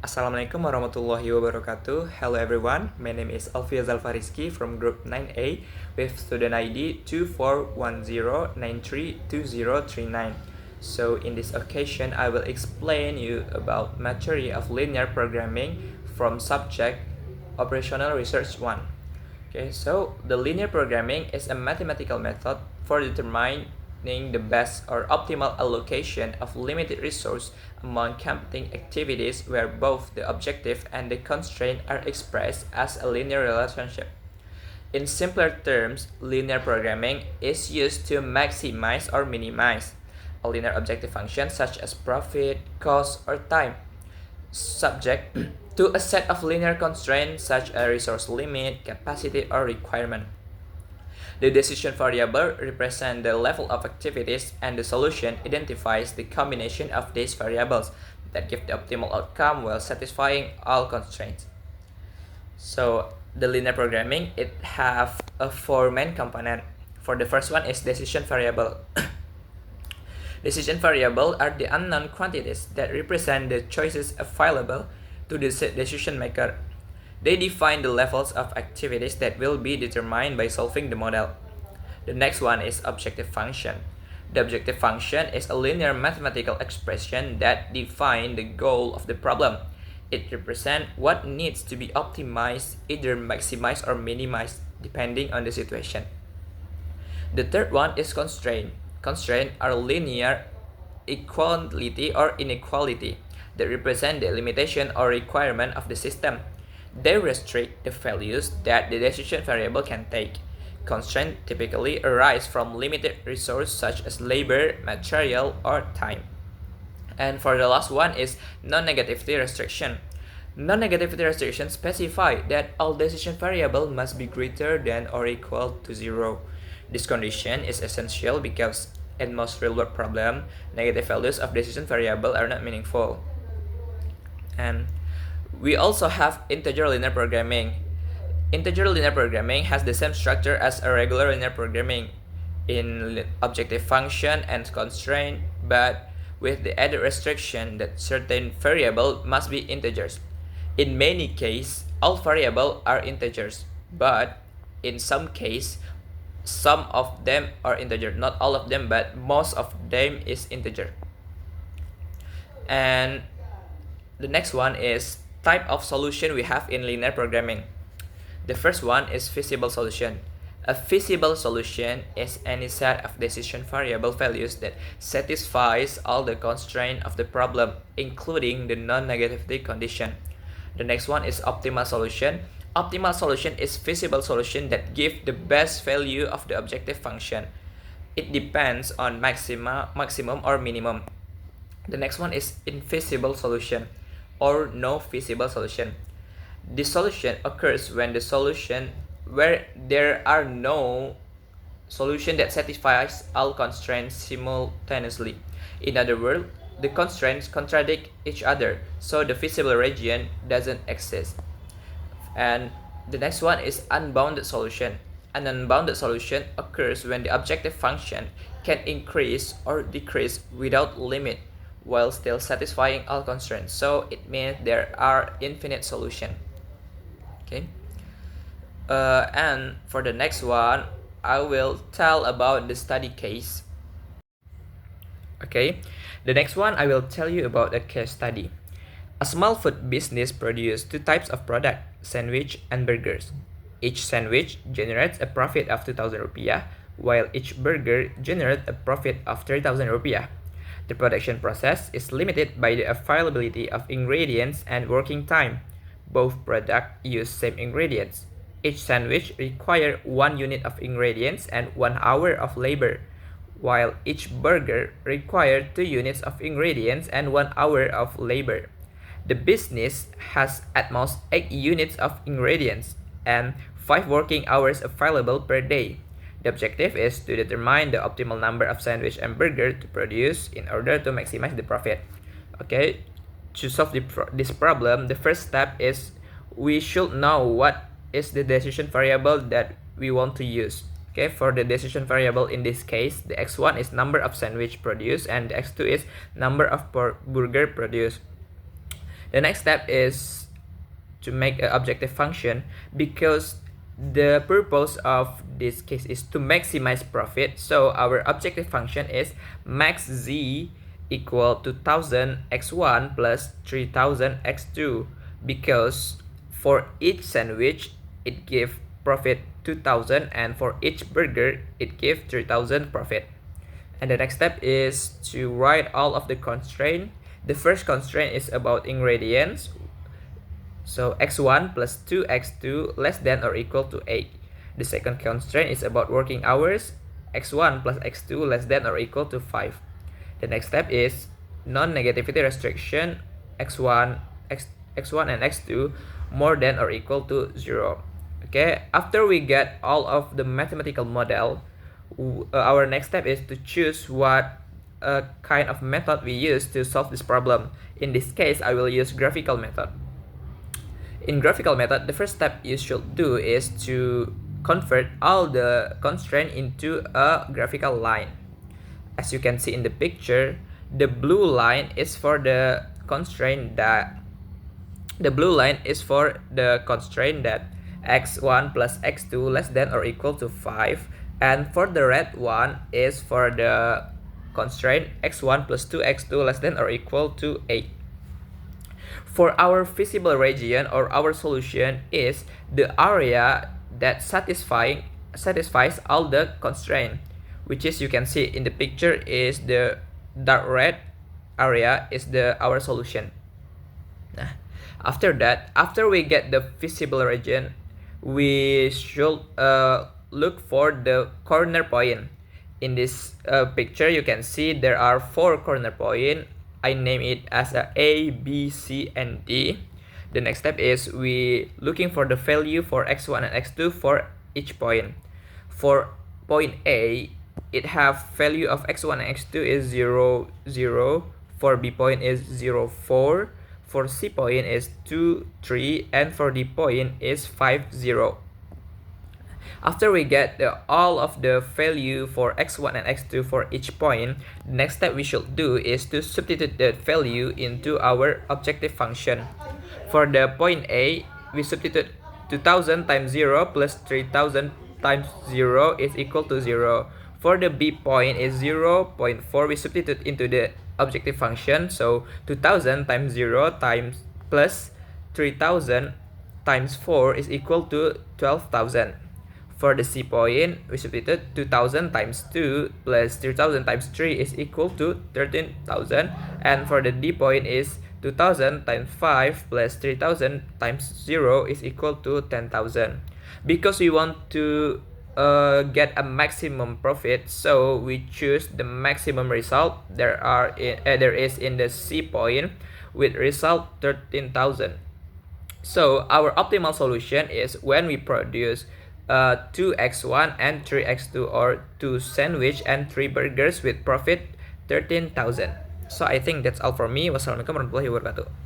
Assalamualaikum warahmatullahi wabarakatuh. Hello everyone, my name is Alfia Zalfariski from Group 9A with student ID 2410932039. So in this occasion, I will explain you about material of linear programming from subject Operational Research 1. Okay, so the linear programming is a mathematical method for determining the best or optimal allocation of limited resource among computing activities where both the objective and the constraint are expressed as a linear relationship. In simpler terms, linear programming is used to maximize or minimize a linear objective function such as profit, cost, or time, subject to a set of linear constraints such as resource limit, capacity, or requirement. The decision variable represents the level of activities, and the solution identifies the combination of these variables that give the optimal outcome while satisfying all constraints. So the linear programming, it have a four main component. For the first one is decision variable. Decision variable are the unknown quantities that represent the choices available to the decision maker. They define the levels of activities that will be determined by solving the model. The next one is objective function. The objective function is a linear mathematical expression that defines the goal of the problem. It represents what needs to be optimized, either maximized or minimized, depending on the situation. The third one is constraint. Constraints are linear equality or inequality that represent the limitation or requirement of the system. They restrict the values that the decision variable can take. Constraints typically arise from limited resources such as labor, material, or time. And for the last one is non-negativity restriction. Non-negativity restriction specify that all decision variable must be greater than or equal to 0. This condition is essential because in most real-world problems, negative values of decision variable are not meaningful. And we also have integer linear programming. Integer linear programming has the same structure as a regular linear programming in objective function and constraint, but with the added restriction that certain variables must be integers. In many cases, all variables are integers, but in some cases, some of them are integer. Not all of them, but most of them is integer. And the next one is type of solution we have in linear programming. The first one is feasible solution. A feasible solution is any set of decision variable values that satisfies all the constraints of the problem, including the non-negativity condition. The next one is optimal solution. Optimal solution is feasible solution that give the best value of the objective function. It depends on maximum or minimum. The next one is infeasible solution or no feasible solution. This solution occurs when where there are no solution that satisfies all constraints simultaneously. In other words, the constraints contradict each other, so the feasible region doesn't exist. And the next one is unbounded solution. An unbounded solution occurs when the objective function can increase or decrease without limit while still satisfying all constraints. So it means there are infinite solutions. Okay. And for the next one, I will tell about the study case. Okay. The next one, I will tell you about a case study. A small food business produces two types of product, sandwich and burgers. Each sandwich generates a profit of 2,000 rupiah, while each burger generates a profit of 3,000 rupiah. The production process is limited by the availability of ingredients and working time. Both products use same ingredients. Each sandwich requires 1 unit of ingredients and 1 hour of labor, while each burger requires 2 units of ingredients and 1 hour of labor. The business has at most 8 units of ingredients and 5 working hours available per day. The objective is to determine the optimal number of sandwich and burger to produce in order to maximize the profit. Okay, to solve this problem, the first step is we should know what is the decision variable that we want to use. Okay, for the decision variable in this case, the x1 is number of sandwich produced and the x2 is number of burger produced. The next step is to make an objective function, because the purpose of this case is to maximize profit. So our objective function is max z equal to 1000 x1 plus 3000 x2, because for each sandwich it give profit 2000, and for each burger it give 3000 profit. And the next step is to write all of the constraint. The first constraint is about ingredients. So x1 plus 2x2 less than or equal to 8. The second constraint is about working hours. x1 plus x2 less than or equal to 5. The next step is non-negativity restriction. x1 and x2 more than or equal to 0. Okay, after we get all of the mathematical model, our next step is to choose what kind of method we use to solve this problem. In this case, I will use graphical method. In graphical method, the first step you should do is to convert all the constraint into a graphical line. As you can see in the picture, the blue line is for the constraint that x1 plus x2 less than or equal to 5, and for the red one is for the constraint x1 plus 2x2 less than or equal to 8. For our feasible region, or our solution, is the area that satisfies all the constraint, which is, you can see in the picture, is the dark red area is our solution. After that, after we get the feasible region, we should look for the corner point. In this picture, you can see there are 4 corner points. I name it as A, B, C, and D. The next step is we looking for the value for x1 and x2 for each point. For point A, it have value of x1 and x2 is 0, 0. For B point is 0, 4. For C point is 2, 3. And for D point is 5, 0. After we get all of the value for x1 and x2 for each point, the next step we should do is to substitute that value into our objective function. For the point A, we substitute 2000 times 0 plus 3000 times 0 is equal to 0. For the B point is 0.4, we substitute into the objective function. So 2000 times 0 times plus 3000 times 4 is equal to 12,000. For the C point, we substitute 2000 times 2 plus 3000 times 3 is equal to 13,000. And for the D point is 2000 times 5 plus 3000 times 0 is equal to 10,000. Because we want to get a maximum profit, so we choose the maximum result there is in the C point with result 13,000. So our optimal solution is when we produce 2x1 and 3x2, or 2 sandwich and 3 burgers with profit 13,000. So I think that's all for me. Wassalamualaikum warahmatullahi wabarakatuh.